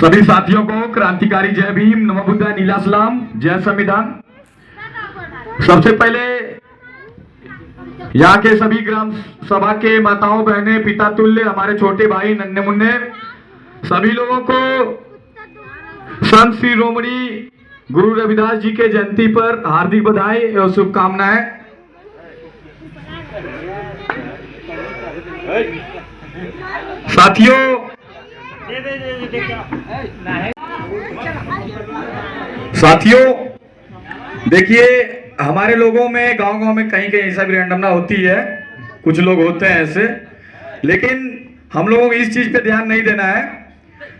सभी साथियों को क्रांतिकारी जय भीम, नमो बुद्धाय, नीला सलाम, जय संविधान। सबसे पहले यहाँ के सभी ग्राम सभा के माताओं बहनें, पिता तुल्य, हमारे छोटे भाई, नन्हे मुन्ने, सभी लोगों को संत श्री रोमड़ी गुरु रविदास जी के जयंती पर हार्दिक बधाई और शुभकामनाएं। साथियों देखिए, हमारे लोगों में गांव-गांव में कहीं कहीं ऐसा भी रैंडमना होती है, कुछ लोग होते हैं ऐसे, लेकिन हम लोगों को इस चीज पे ध्यान नहीं देना है।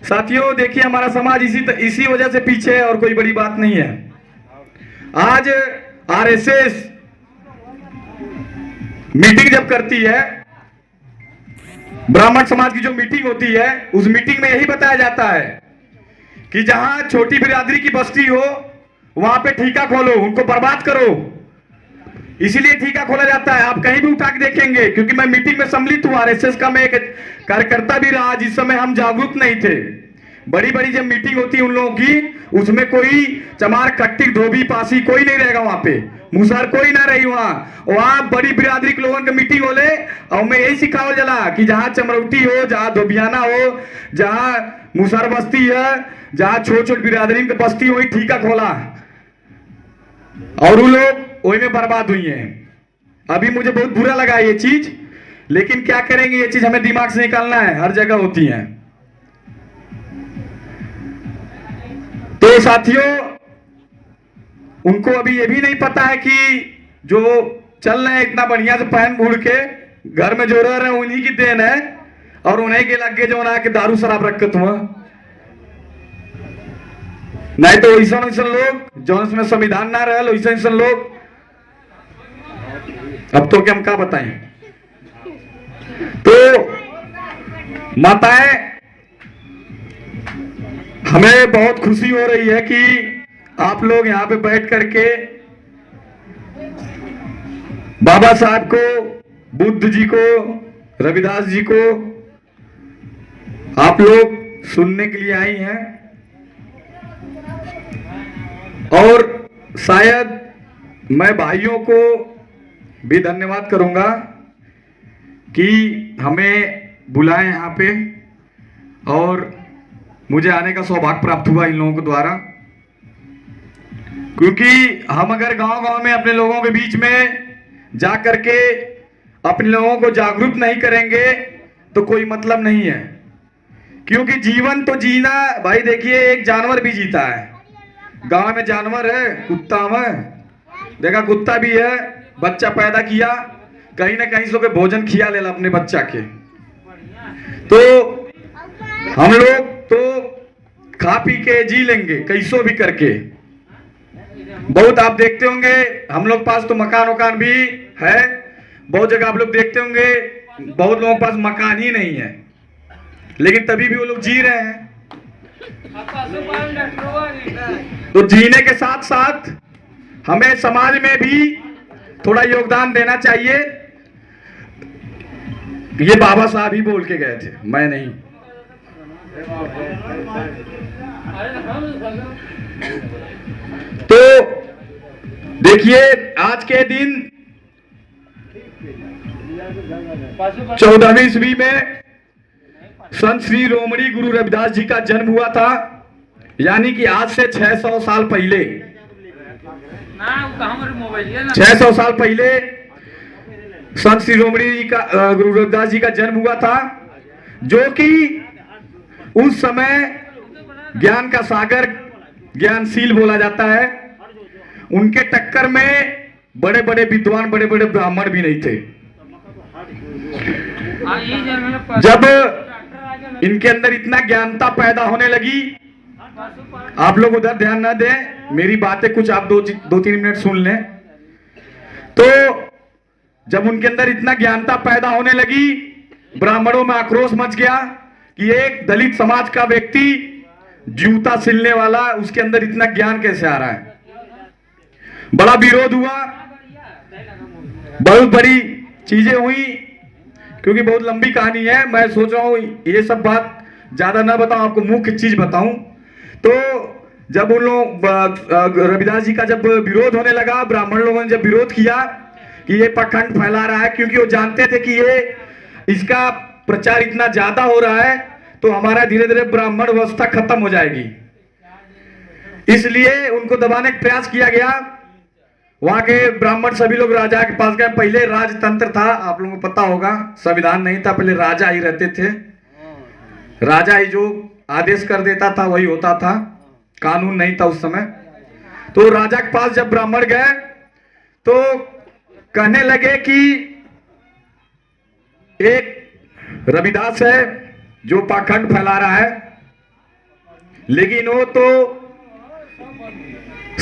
साथियों देखिए, हमारा समाज इसी वजह से पीछे है और कोई बड़ी बात नहीं है। आज आरएसएस मीटिंग जब करती है, ब्राह्मण समाज की जो मीटिंग होती है, उस मीटिंग में यही बताया जाता है कि जहां छोटी बिरादरी की बस्ती हो वहां पे ठीका खोलो, उनको बर्बाद करो। इसीलिए ठीका खोला जाता है। आप कहीं भी उठा के देखेंगे, क्योंकि मैं मीटिंग में सम्मिलित हूं, आरएसएस का मैं एक कार्यकर्ता भी रहा जिस समय हम जागरूक नहीं थे। बड़ी बड़ी जब मीटिंग होती है उन लोगों की, उसमें कोई चमार कट्टी धोबी पासी कोई नहीं रहेगा, वहां पे मुसहर कोई ना रही। वहां बड़ी बिरादरी के लोगों की मीटिंग होले और मैं यही सिखावल जला कि जहां चमरौटी हो, जहां धोबियाना हो, जहां मुसहर बस्ती है, जहां छोट छोट बिरादरी की बस्ती हो, वही ठीका खोला और वो लोग वही में बर्बाद हुई हैं। अभी मुझे बहुत बुरा लगा ये चीज, लेकिन क्या करेंगे, ये चीज हमें दिमाग से निकालना है, हर जगह होती है। तो साथियों, उनको अभी ये भी नहीं पता है कि जो चल रहे हैं इतना बढ़िया से पहन बूढ़ के घर में जो रह रहे हैं उन्हीं की देन है, और उन्हीं के लगे जो ना के दारू शराब रखत हुआ। नहीं तो ऐसा लोग जो इसमें संविधान ना रहे, ऐसा लोग अब तो क्या हम क्या बताएं। तो माताएं, हमें बहुत खुशी हो रही है कि आप लोग यहां पे बैठ करके बाबा साहब को, बुद्ध जी को, रविदास जी को आप लोग सुनने के लिए आई हैं। और शायद मैं भाइयों को भी धन्यवाद करूंगा कि हमें बुलाए यहाँ पे और मुझे आने का सौभाग्य प्राप्त हुआ इन लोगों के द्वारा। क्योंकि हम अगर गांव-गांव में अपने लोगों के बीच में जा करके अपने लोगों को जागरूक नहीं करेंगे तो कोई मतलब नहीं है। क्योंकि जीवन तो जीना भाई, देखिए एक जानवर भी जीता है। गांव में जानवर है, कुत्ता में देखा, कुत्ता भी है, बच्चा पैदा किया, कहीं ना कहीं से भोजन खिया लेला अपने बच्चा के। तो हम लोग तो खा पी के जी लेंगे कैसो भी करके। बहुत आप देखते होंगे हम लोग पास तो मकान भी है, बहुत जगह आप लोग देखते होंगे बहुत लोगों के पास मकान ही नहीं है, लेकिन तभी भी वो लोग जी रहे हैं। तो जीने के साथ साथ हमें समाज में भी थोड़ा योगदान देना चाहिए। ये बाबा साहब ही बोल के गए थे, मैं नहीं। तो देखिए, आज के दिन 14वीं ईस्वी में संत श्री रोमड़ी गुरु रविदास जी का जन्म हुआ था, यानी कि आज से 600 साल पहले 600 साल पहले संत श्री रोमड़ी जी का गुरु रविदास जी का जन्म हुआ था, जो कि उस समय ज्ञान का सागर, ज्ञानशील बोला जाता है। उनके टक्कर में बड़े बड़े विद्वान, बड़े बड़े ब्राह्मण भी नहीं थे। जब इनके अंदर इतना ज्ञानता पैदा होने लगी, आप लोग उधर ध्यान ना दें, मेरी बातें कुछ आप दो तीन मिनट सुन लें। तो जब उनके अंदर इतना ज्ञानता पैदा होने लगी, ब्राह्मणों में आक्रोश मच गया कि एक दलित समाज का व्यक्ति, जूता सिलने वाला, उसके अंदर इतना ज्ञान कैसे आ रहा है। बड़ा विरोध हुआ, बहुत बड़ी चीजें हुई, क्योंकि बहुत लंबी कहानी है। मैं सोच रहा हूं ये सब बात ज्यादा ना बताऊं, आपको मुख्य चीज बताऊं तो जब उन लोग रविदास जी का जब विरोध होने लगा, ब्राह्मण लोगों ने जब विरोध किया कि ये पाखंड फैला रहा है, क्योंकि वो जानते थे कि ये इसका प्रचार इतना ज्यादा हो रहा है तो हमारा धीरे धीरे ब्राह्मण व्यवस्था खत्म हो जाएगी, इसलिए उनको दबाने का प्रयास किया गया। वहां के ब्राह्मण सभी लोग राजा के पास गए। पहले राजतंत्र था, आप लोगों को पता होगा, संविधान नहीं था, पहले राजा ही रहते थे, राजा ही जो आदेश कर देता था वही होता था, कानून नहीं था उस समय। तो राजा के पास जब ब्राह्मण गए तो कहने लगे कि एक रविदास है जो पाखंड फैला रहा है, लेकिन वो तो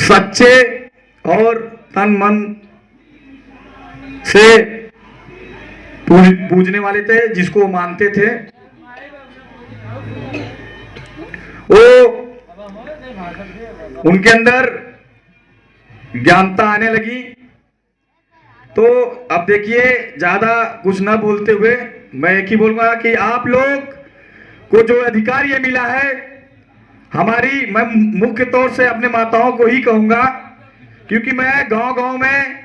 सच्चे और तन मन से पूजने वाले थे, जिसको मानते थे। वो उनके अंदर ज्ञानता आने लगी। तो अब देखिए, ज्यादा कुछ ना बोलते हुए मैं एक ही बोलूंगा कि आप लोग को जो अधिकार ये मिला है, मैं मुख्य तौर से अपने माताओं को ही कहूंगा, क्योंकि मैं गांव-गांव में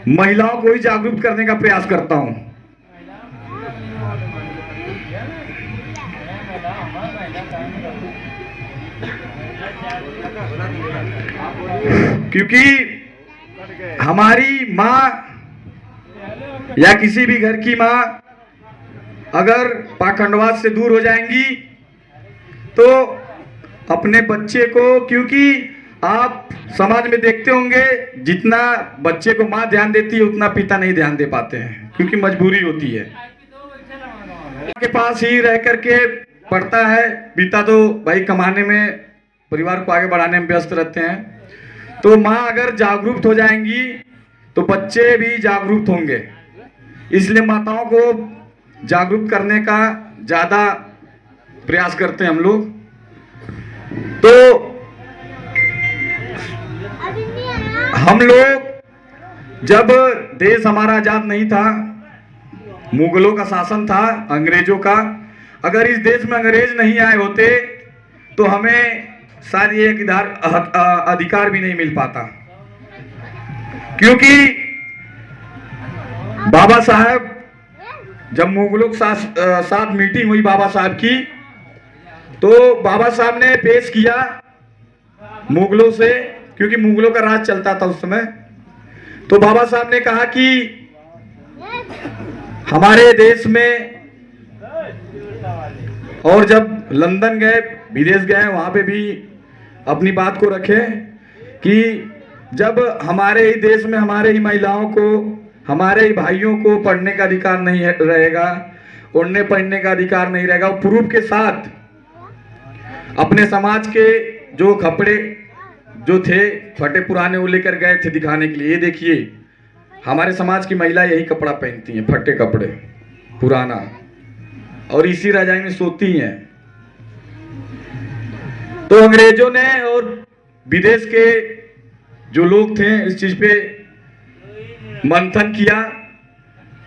महिलाओं को ही जागरूक करने का प्रयास करता हूं। क्योंकि हमारी माँ या किसी भी घर की माँ अगर पाखंडवाद से दूर हो जाएंगी तो अपने बच्चे को, क्योंकि आप समाज में देखते होंगे जितना बच्चे को माँ ध्यान देती है उतना पिता नहीं ध्यान दे पाते हैं, क्योंकि मजबूरी होती है। के पास ही रह करके पढ़ता है, पिता तो भाई कमाने में, परिवार को आगे बढ़ाने में व्यस्त रहते हैं। तो माँ अगर जागरूक हो जाएंगी तो बच्चे भी जागरूक होंगे, इसलिए माताओं को जागरूक करने का ज्यादा प्रयास करते हैं हम लोग। तो हम लोग जब देश हमारा आजाद नहीं था, मुगलों का शासन था, अंग्रेजों का, अगर इस देश में अंग्रेज नहीं आए होते तो हमें शायद ये अधिकार भी नहीं मिल पाता। क्योंकि बाबा साहब, जब मुगलों के साथ मीटिंग हुई बाबा साहब की, तो बाबा साहब ने पेश किया मुगलों से, क्योंकि मुगलों का राज चलता था उस समय। तो बाबा साहब ने कहा कि हमारे देश में, और जब लंदन गए, विदेश गए, वहां पे भी अपनी बात को रखे कि जब हमारे ही देश में हमारे ही महिलाओं को, हमारे ही भाइयों को पढ़ने का अधिकार नहीं रहेगा, उड़ने पहनने का अधिकार नहीं रहेगा, प्रूफ के साथ अपने समाज के जो कपड़े जो थे फटे पुराने वो लेकर गए थे दिखाने के लिए, ये देखिए हमारे समाज की महिला यही कपड़ा पहनती हैं, फटे कपड़े पुराना, और इसी रजाई में सोती हैं। तो अंग्रेजों ने और विदेश के जो लोग थे इस चीज पे मंथन किया,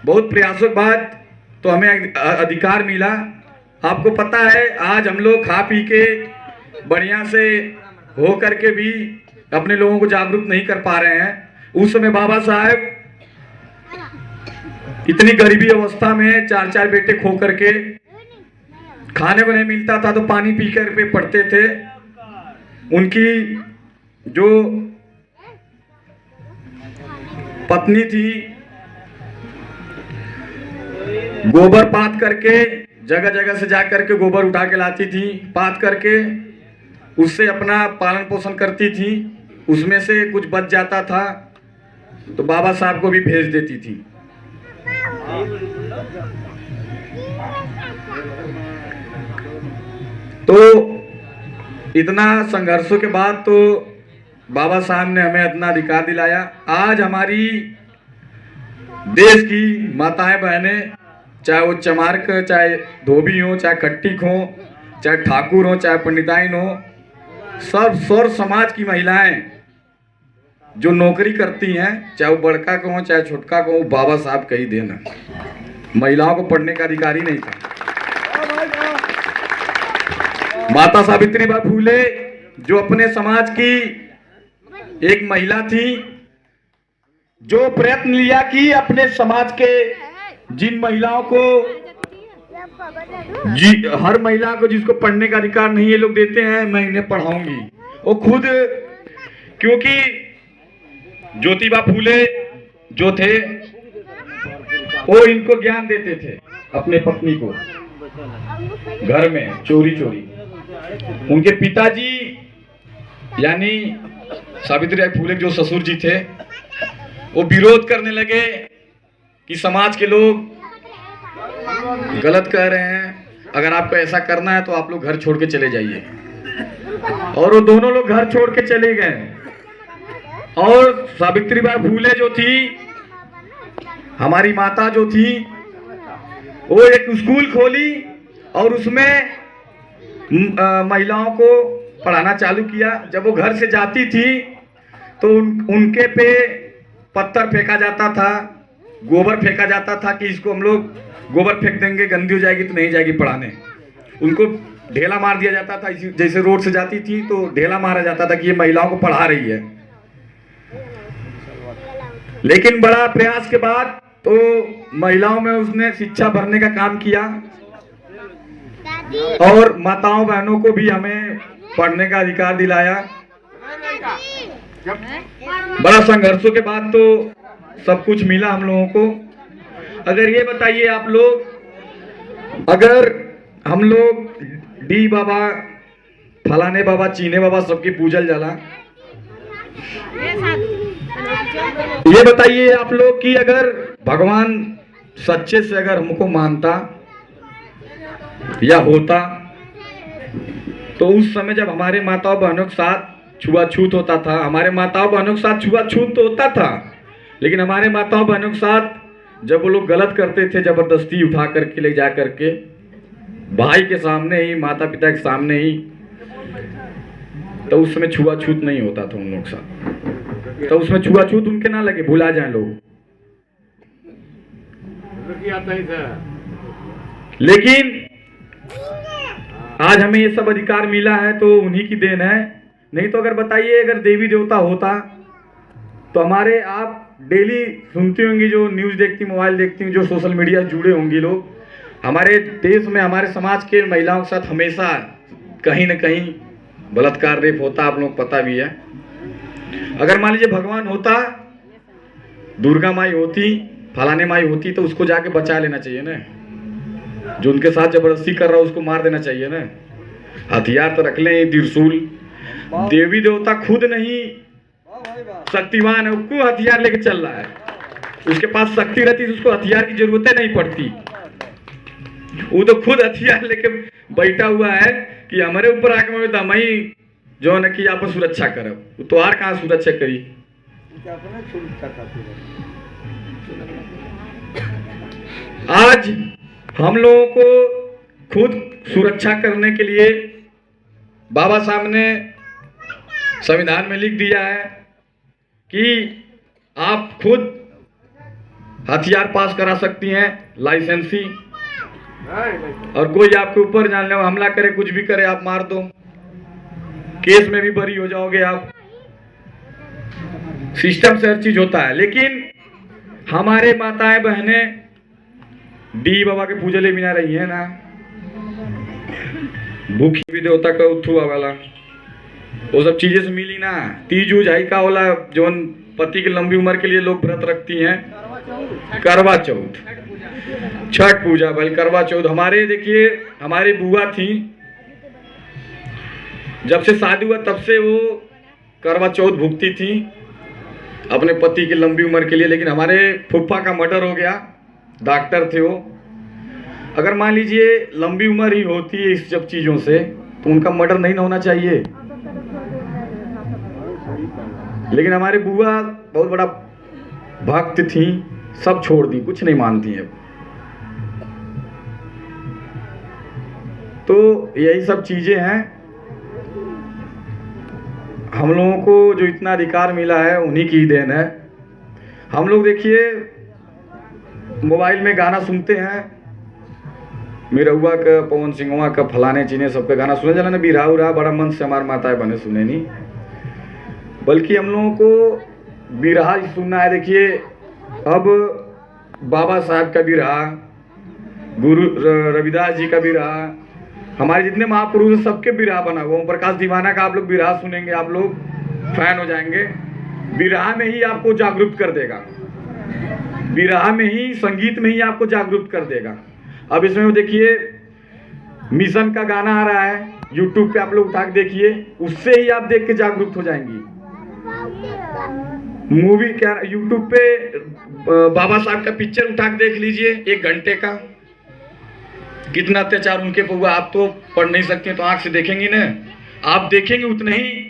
बहुत प्रयासों के बाद तो हमें अधिकार मिला। आपको पता है आज हम लोग खा पी के बढ़िया से हो करके भी अपने लोगों को जागरूक नहीं कर पा रहे हैं। उस समय बाबा साहब इतनी गरीबी अवस्था में 4-4 बेटे खो करके, खाने को नहीं मिलता था तो पानी पी कर पे पड़ते थे। उनकी जो पत्नी थी गोबर पात करके, जगह जगह से जा करके गोबर उठा के लाती थी, पात करके उससे अपना पालन पोषण करती थी। उसमें से कुछ बच जाता था तो बाबा साहब को भी भेज देती थी। तो इतना संघर्षों के बाद तो बाबा साहब ने हमें इतना अधिकार दिलाया। आज हमारी देश की माताएं बहनें, चाहे वो चमार, चाहे धोबी हो, चाहे खट्टिक हो, चाहे ठाकुर हो, चाहे पंडिताइन हो, सब सौर समाज की महिलाएं जो नौकरी करती हैं, चाहे वो बड़का को हो चाहे छोटका को हो, बाबा साहब का ही देना। महिलाओं को पढ़ने का अधिकार ही नहीं था। माता सावित्रीबाई फूले जो अपने समाज की एक महिला थी, जो प्रयत्न लिया कि अपने समाज के जिन महिलाओं को हर महिला को जिसको पढ़ने का अधिकार नहीं ये लोग देते हैं, मैं इन्हें पढ़ाऊंगी। वो खुद, क्योंकि ज्योतिबा फूले जो थे वो इनको ज्ञान देते थे अपने पत्नी को घर में चोरी चोरी। उनके पिताजी यानी सावित्रीबाई फूले जो ससुर जी थे वो विरोध करने लगे कि समाज के लोग गलत कह रहे हैं, अगर आपको ऐसा करना है तो आप लोग घर छोड़ के चले जाइए। और वो दोनों लोग घर छोड़ के चले गए। और सावित्रीबाई फूले जो थी, हमारी माता जो थी, वो एक स्कूल खोली और उसमें महिलाओं को पढ़ाना चालू किया। जब वो घर से जाती थी तो उनके पे पत्थर फेंका जाता था, गोबर फेंका जाता था कि इसको हम लोग गोबर फेंक देंगे, गंदी हो जाएगी तो नहीं जाएगी पढ़ाने। उनको ढेला मार दिया जाता था, जैसे रोड से जाती थी तो ढेला मारा जाता था कि ये महिलाओं को पढ़ा रही है। लेकिन बड़ा प्रयास के बाद तो महिलाओं में उसने शिक्षा भरने का काम किया और माताओं बहनों को भी हमें पढ़ने का अधिकार दिलाया। बड़ा संघर्षों के बाद तो सब कुछ मिला हम लोगों को। अगर ये बताइए आप लोग, अगर हम लोग डी बाबा, फलाने बाबा, चीने बाबा सबकी पूजल जाला, ये बताइए आप लोग कि अगर भगवान सच्चे से अगर हमको मानता या होता तो उस समय जब हमारे माताओं बहनों के साथ छुआछूत होता था, हमारे माताओं बहनों के साथ छुआछूत तो होता था, लेकिन हमारे माताओं बहनों के साथ जब वो लोग गलत करते थे, जबरदस्ती उठा करके ले जा करके भाई के सामने ही, माता पिता के सामने ही, तो उस समय छुआछूत नहीं होता था उन लोग के साथ। तो उसमें छुआछूत उनके ना लगे, भुला जाए लोग। लेकिन आज हमें ये सब अधिकार मिला है तो उन्हीं की देन है। नहीं तो अगर बताइए, अगर देवी देवता होता तो हमारे, आप डेली सुनती होंगी, जो न्यूज़ देखती, मोबाइल देखती हूँ, जो सोशल मीडिया से जुड़े होंगे लोग, हमारे देश में हमारे समाज के महिलाओं के साथ हमेशा कहीं न कहीं बलात्कार, रेप होता, आप लोग पता भी है। अगर मान लीजिए भगवान होता, दुर्गा माई होती, फलाने माई होती, तो उसको जाके बचा लेना चाहिए ना। जो उनके साथ जबरदस्ती कर रहा है उसको मार देना चाहिए ना। हथियार तो रख लें, त्रिशूल। देवी देवता खुद नहीं शक्तिवान है, उसको हथियार लेके चल रहा है। उसके पास शक्ति रहती तो उसको हथियार की जरूरत नहीं पड़ती। वो तो खुद हथियार लेके बैठा हुआ है कि हमारे ऊपर आके मैं दमाई जो है कि आप सुरक्षा करब। तो आर कहाँ सुरक्षा करी? आज हम लोगों को खुद सुरक्षा करने के लिए बाबा साहब ने संविधान में लिख दिया है कि आप खुद हथियार पास करा सकती हैं, लाइसेंसी, और कोई आपके ऊपर जानलेवा हमला करे, कुछ भी करे, आप मार दो, केस में भी बरी हो जाओगे आप। सिस्टम से हर चीज होता है। लेकिन हमारे माताएं बहनें डी बाबा के पूजले बिना रही है ना, भूखी भी देवता का उठुआ वाला, वो सब चीजें से मिली ना। तीज उज आई का होला, जो पति की लंबी उम्र के लिए लोग व्रत रखती हैं, करवा चौथ, छठ पूजा, बल करवा चौथ। हमारे देखिए, हमारी बुआ थी, जब से शादी हुआ तब से वो करवा चौथ भुगती थी अपने पति की लंबी उम्र के लिए। लेकिन हमारे फूफा का मर्डर हो गया, डॉक्टर थे वो। अगर मान लीजिए लंबी उम्र ही होती है इस सब चीज़ों से, तो उनका मर्डर नहीं ना होना चाहिए। लेकिन हमारी बुआ बहुत बड़ा भक्त थी, सब छोड़ दी, कुछ नहीं मानती है। तो यही सब चीज़ें हैं। हम लोगों को जो इतना अधिकार मिला है उन्हीं की देन है। हम लोग देखिए मोबाइल में गाना सुनते हैं, मिरहुआ का, पवन सिंहवा का, फलाने चीने सबका गाना सुने चला ना, बिरहा उरा बड़ा मन से हमारे माताएं बने सुने नहीं, बल्कि हम लोगों को बिरहा ही सुनना है। देखिए अब बाबा साहब का बिरहा, गुरु रविदास जी का बिरहा, हमारे जितने महापुरुष हैं सबके बिरहा बना हुआ। ओम प्रकाश दीवाना का आप लोग बिरहा सुनेंगे, आप लोग फैन हो जाएंगे। बिरहा में ही आपको जागरूक कर देगा, बिरहा में ही, संगीत में ही आपको जागरूक कर देगा। अब इसमें देखिए मिशन का गाना आ रहा है यूट्यूब पे, आप लोग उठा के देखिए, उससे ही आप देख के जागरूक हो जाएंगी। मूवी क्या यूट्यूब पे बाबा साहब का पिक्चर उठा के देख लीजिए, 1 घंटे का, कितना अत्याचार उनके पर हुआ। आप तो पढ़ नहीं सकते तो आंख से देखेंगी ना, आप देखेंगे उतने ही,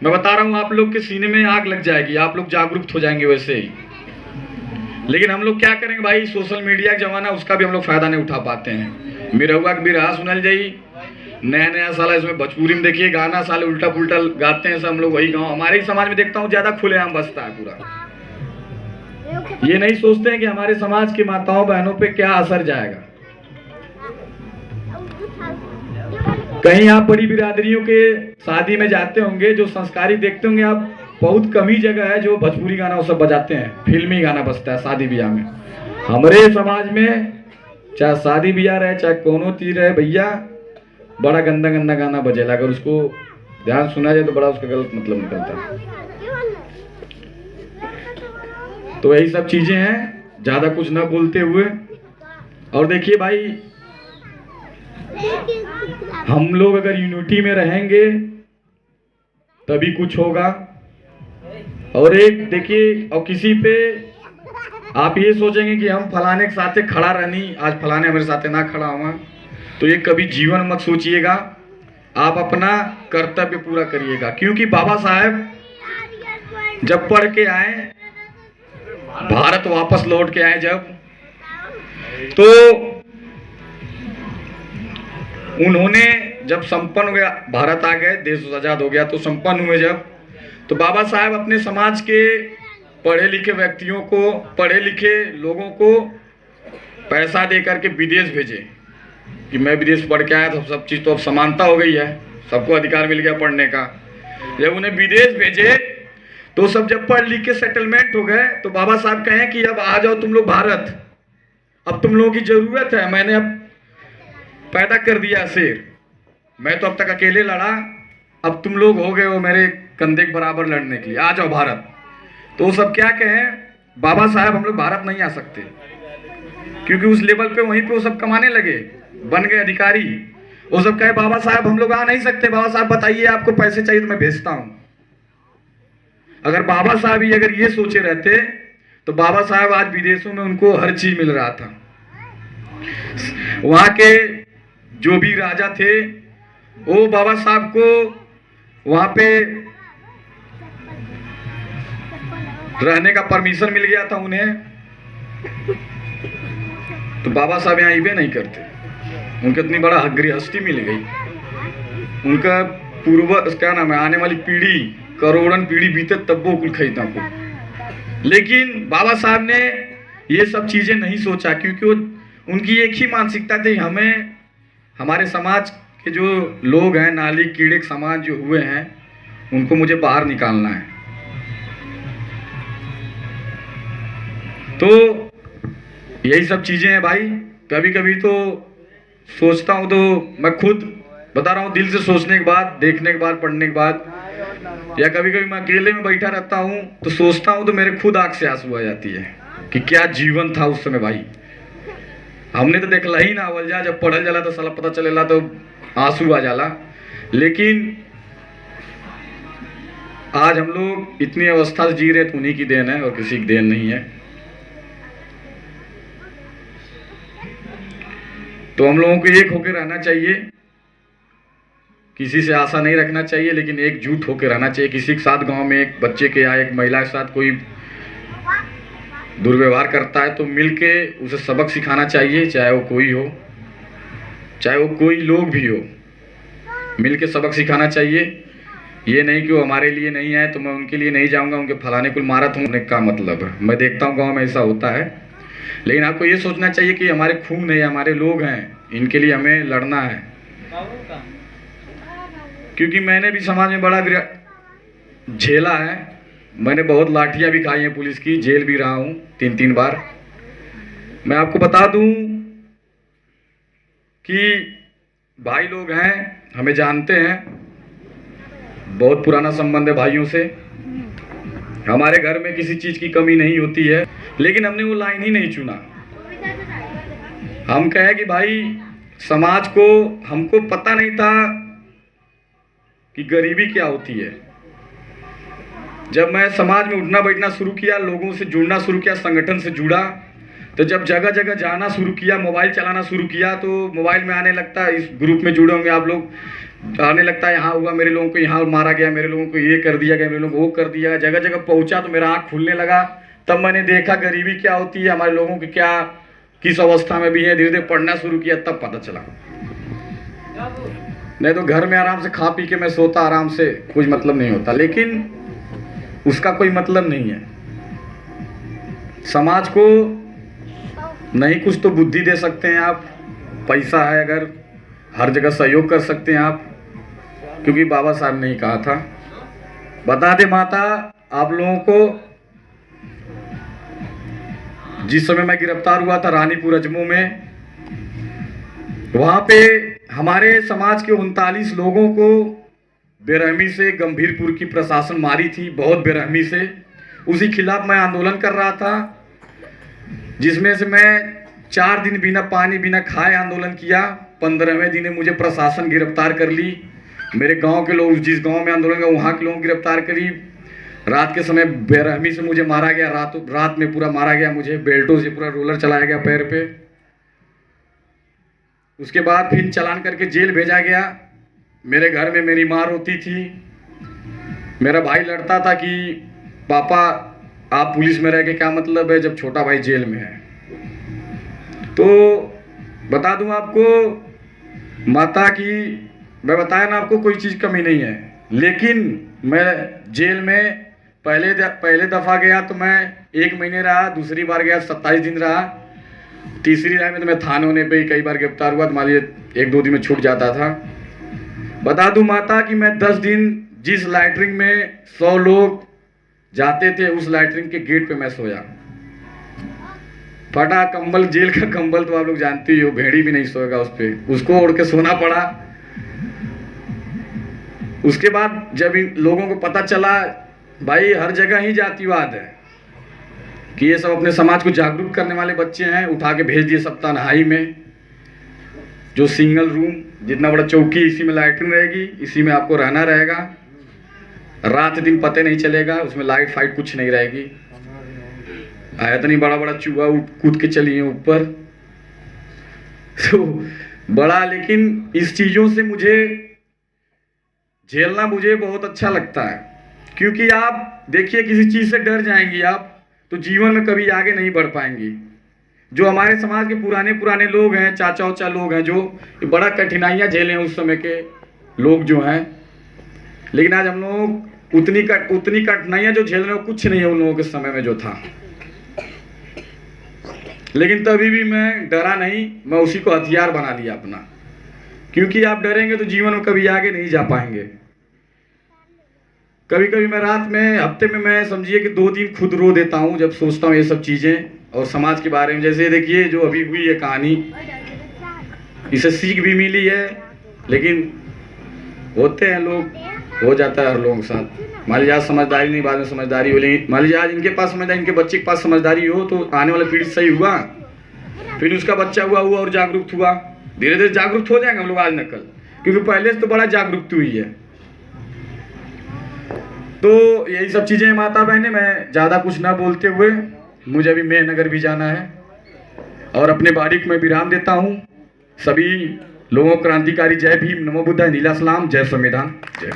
मैं बता रहा हूँ आप लोग के सीने में आग लग जाएगी, आप लोग जागरूक हो जाएंगे वैसे ही। लेकिन हम लोग क्या करेंगे भाई, सोशल मीडिया का जमाना, उसका भी हम लोग फायदा नहीं उठा पाते हैं। मिरहुआ की बिरहा सुनल जाई, नया नया साला इसमें भोजपुरी में देखिए गाना साले उल्टा पुल्टा गाते हैं सब। हम लोग वही गाँव, हमारे ही समाज में देखता हूँ ज्यादा खुलेआम बसता है पूरा। ये नहीं सोचते हैं कि हमारे समाज की माताओं बहनों पे क्या असर जाएगा। कहीं आप बड़ी बिरादरियों के शादी में जाते होंगे, जो संस्कारी देखते होंगे आप, बहुत कम ही जगह है जो भोजपुरी गाना वो सब बजाते हैं, फिल्मी गाना बजता है शादी ब्याह में। हमारे समाज में चाहे शादी ब्याह रहे चाहे कोनो तीर रहे भैया, बड़ा गंदा गंदा गाना बजेला, अगर उसको ध्यान सुना जाए तो बड़ा उसका गलत मतलब निकलता है। तो यही सब चीजें हैं, ज्यादा कुछ न बोलते हुए। और देखिए भाई, हम लोग अगर यूनिटी में रहेंगे तभी कुछ होगा। और एक देखिए, और किसी पे आप ये सोचेंगे कि हम फलाने के साथ खड़ा रहनी, आज फलाने हमारे साथ ना खड़ा हुआ, तो ये कभी जीवन मत सोचिएगा। आप अपना कर्तव्य पूरा करिएगा, क्योंकि बाबा साहब जब पढ़ के आए, भारत वापस लौट के आए जब, तो उन्होंने जब संपन्न हो गया, भारत आ गए, देश आजाद हो गया, तो संपन्न हुए जब, तो बाबा साहब अपने समाज के पढ़े लिखे व्यक्तियों को, पढ़े लिखे लोगों को पैसा दे करके विदेश भेजे कि मैं विदेश पढ़ के आया, तो सब चीज़ तो अब समानता हो गई है, सबको अधिकार मिल गया पढ़ने का। जब उन्हें विदेश भेजे तो सब जब पढ़ लिख के सेटलमेंट हो गए, तो बाबा साहब कहें कि अब आ जाओ तुम लोग भारत, अब तुम लोगों की जरूरत है, मैंने अब पैदा कर दिया शेर, मैं तो अब तक अकेले लड़ा, अब तुम लोग हो गए हो मेरे कंधे के बराबर लड़ने के लिए, आ जाओ भारत। तो सब क्या कहें, बाबा साहब हम लोग भारत नहीं आ सकते, क्योंकि उस लेवल पे वहीं पे वो सब कमाने लगे, बन गए अधिकारी। वो सब कहे बाबा साहब हम लोग आ नहीं सकते, बाबा साहब बताइए आपको पैसे चाहिए तो मैं भेजता हूं। अगर बाबा साहब ही अगर ये सोचे रहते तो बाबा साहब आज विदेशों में उनको हर chीज मिल रहा था। वहां के जो भी राजा थे, वो बाबा साहब को वहां पे रहने का परमिशन मिल गया था उन्हें, तो बाबा साहब यहाँ इवे नहीं करते। उनको इतनी बड़ा गृहस्थी मिल गई, उनका पूर्वज क्या नाम है, आने वाली पीढ़ी, करोड़न पीढ़ी बीते तब वो कुल खरीदा को। लेकिन बाबा साहब ने ये सब चीजें नहीं सोचा, क्योंकि वो उनकी एक ही मानसिकता थी, हमें हमारे समाज के जो लोग हैं, नाली कीड़े समाज जो हुए हैं, उनको मुझे बाहर निकालना है। तो यही सब चीजें हैं भाई। कभी कभी तो सोचता हूँ, तो मैं खुद बता रहा हूँ, दिल से सोचने के बाद, देखने के बाद, पढ़ने के बाद, या कभी कभी मैं अकेले में बैठा रहता हूँ तो सोचता हूँ, तो मेरे खुद आंख से आंसू आ जाती है कि क्या जीवन था उस समय भाई। हमने तो देखला ही ना, अवल जा जब पढ़ल जाला तो साला पता चलेला तो आंसू आ जाला। लेकिन आज हम लोग इतनी अवस्था से जी रहे तो उन्हीं की देन है, और किसी की देन नहीं है। तो हम लोगों को एक होकर रहना चाहिए, किसी से आशा नहीं रखना चाहिए, लेकिन एकजुट होकर रहना चाहिए। किसी के साथ गांव में एक बच्चे के या एक महिला के साथ कोई दुर्व्यवहार करता है तो मिलके उसे सबक सिखाना चाहिए, चाहे वो कोई हो, चाहे वो कोई लोग भी हो, मिलके सबक सिखाना चाहिए। ये नहीं कि वो हमारे लिए नहीं है तो मैं उनके लिए नहीं जाऊंगा, उनके फलाने को मारा तो उन्हें क्या मतलब है। मैं देखता हूँ गाँव में ऐसा होता है। लेकिन आपको ये सोचना चाहिए कि हमारे खून है, हमारे लोग हैं, इनके लिए हमें लड़ना है, क्योंकि मैंने भी समाज में बड़ा झेला है। मैंने बहुत लाठियां भी खाई हैं पुलिस की, जेल भी रहा हूं 3-3 बार। मैं आपको बता दूं कि भाई लोग हैं, हमें जानते हैं, बहुत पुराना संबंध है भाइयों से। हमारे घर में किसी चीज़ की कमी नहीं होती है, लेकिन हमने वो लाइन ही नहीं चुना। हम कहे कि भाई समाज को, हमको पता नहीं था कि गरीबी क्या होती है। जब मैं समाज में उठना बैठना शुरू किया, लोगों से जुड़ना शुरू किया, संगठन से जुड़ा, तो जब जगह जगह जाना शुरू किया, मोबाइल चलाना शुरू किया, तो मोबाइल में आने लगता है, इस ग्रुप में जुड़े होंगे आप लोग, आने लगता है यहाँ हुआ, मेरे लोगों को यहाँ मारा गया, मेरे लोगों को ये कर दिया गया, मेरे लोगों को वो कर दिया। जगह जगह पहुँचा तो मेरा आँख खुलने लगा। तब मैंने देखा गरीबी क्या होती है, हमारे लोगों की क्या किस अवस्था में भी है। धीरे धीरे पढ़ना शुरू किया, तब पता चला। नहीं तो घर में आराम से खा पी के मैं सोता आराम से, कुछ मतलब नहीं होता। लेकिन उसका कोई मतलब नहीं है। समाज को नहीं कुछ तो बुद्धि दे सकते हैं आप, पैसा है अगर, हर जगह सहयोग कर सकते हैं आप, क्योंकि बाबा साहब ने ही कहा था। बता दे माता आप लोगों को, जिस समय मैं गिरफ्तार हुआ था रानीपुर अजमू में, वहां पे हमारे समाज के 39 लोगों को बेरहमी से गंभीरपुर की प्रशासन मारी थी, बहुत बेरहमी से। उसी खिलाफ मैं आंदोलन कर रहा था, जिसमें से मैं 4 दिन बिना पानी बिना खाए आंदोलन किया। 15वें दिन मुझे प्रशासन गिरफ्तार कर ली। मेरे गांव के लोग, जिस गांव में आंदोलन का, वहां के लोगों को गिरफ्तार करी। रात के समय बेरहमी से मुझे मारा गया, रात में पूरा मारा गया मुझे, बेल्टों से पूरा रोलर चलाया गया पैर पे। उसके बाद फिर चालान करके जेल भेजा गया। मेरे घर में मेरी माँ रोती थी, मेरा भाई लड़ता था कि पापा आप पुलिस में रह के क्या मतलब है जब छोटा भाई जेल में है। तो बता दूं आपको माता की, मैं बताया ना आपको, कोई चीज़ कमी नहीं है। लेकिन मैं जेल में पहले दफ़ा गया तो मैं 1 महीने रहा, दूसरी बार गया 27 दिन रहा, तीसरी राय में तो मैं थाने होने पे ही कई बार गिरफ्तार हुआ, तो मान लीजिए 1-2 दिन में छूट जाता था। बता दूं माता कि मैं 10 दिन जिस लैट्रिन में 100 लोग जाते थे, उस लैट्रिन के गेट पे मैं सोया। फटा कंबल, जेल का कंबल तो आप लोग जानते ही हो, भेड़ी भी नहीं सोएगा उस पे, उसको ओढ़ के सोना पड़ा। उसके बाद जब इन लोगों को पता चला, भाई हर जगह ही जातिवाद है कि ये सब अपने समाज को जागरूक करने वाले बच्चे हैं, उठा के भेज दिए सब तन्हाई में। जो सिंगल रूम, जितना बड़ा चौकी, इसी में लैट्रिन रहेगी, इसी में आपको रहना रहेगा, रात दिन पते नहीं चलेगा, उसमें लाइट फाइट कुछ नहीं रहेगी। आया तो नहीं, बड़ा बड़ा चूहा कूद के चली है ऊपर, तो बड़ा। लेकिन इस चीज़ों से मुझे झेलना मुझे बहुत अच्छा लगता है, क्योंकि आप देखिए किसी चीज़ से डर जाएंगी आप तो जीवन में कभी आगे नहीं बढ़ पाएंगी। जो हमारे समाज के पुराने लोग हैं, चाचा उचा लोग हैं, जो बड़ा कठिनाइयाँ झेले हैं उस समय के लोग जो हैं, लेकिन आज हम लोग उतनी कठिनाइयाँ जो झेल रहे हैं कुछ नहीं है उन लोगों के समय में जो था। लेकिन तभी भी मैं डरा नहीं, मैं उसी को हथियार बना लिया अपना, क्योंकि आप डरेंगे तो जीवन में कभी आगे नहीं जा पाएंगे। कभी कभी मैं रात में, हफ्ते में मैं समझिए कि 2 दिन खुद रो देता हूँ जब सोचता हूँ ये सब चीज़ें और समाज के बारे में। जैसे देखिए जो अभी हुई है कहानी, इसे सीख भी मिली है, लेकिन होते हैं लोग, हो जाता है हर लोगों के साथ। मान लीजिए आज समझदारी नहीं, बाद में समझदारी हो, लेकिन मान लीजिए आज इनके पास समझदारी, इनके बच्चे के पास समझदारी हो, तो आने वाला पीढ़ी सही हुआ, फिर उसका बच्चा हुआ और जागरूक हुआ, धीरे धीरे जागरूक हो जाएंगे हम लोग आज न कल, क्योंकि पहले से तो बड़ा जागरूक हुई है। तो यही सब चीज़ें माता बहनें, मैं ज़्यादा कुछ ना बोलते हुए, मुझे अभी मेहनगर भी जाना है और अपने बारीक में विराम देता हूँ। सभी लोगों क्रांतिकारी जय भीम, नमो बुद्धाय, नीला सलाम, जय संविधान, जय।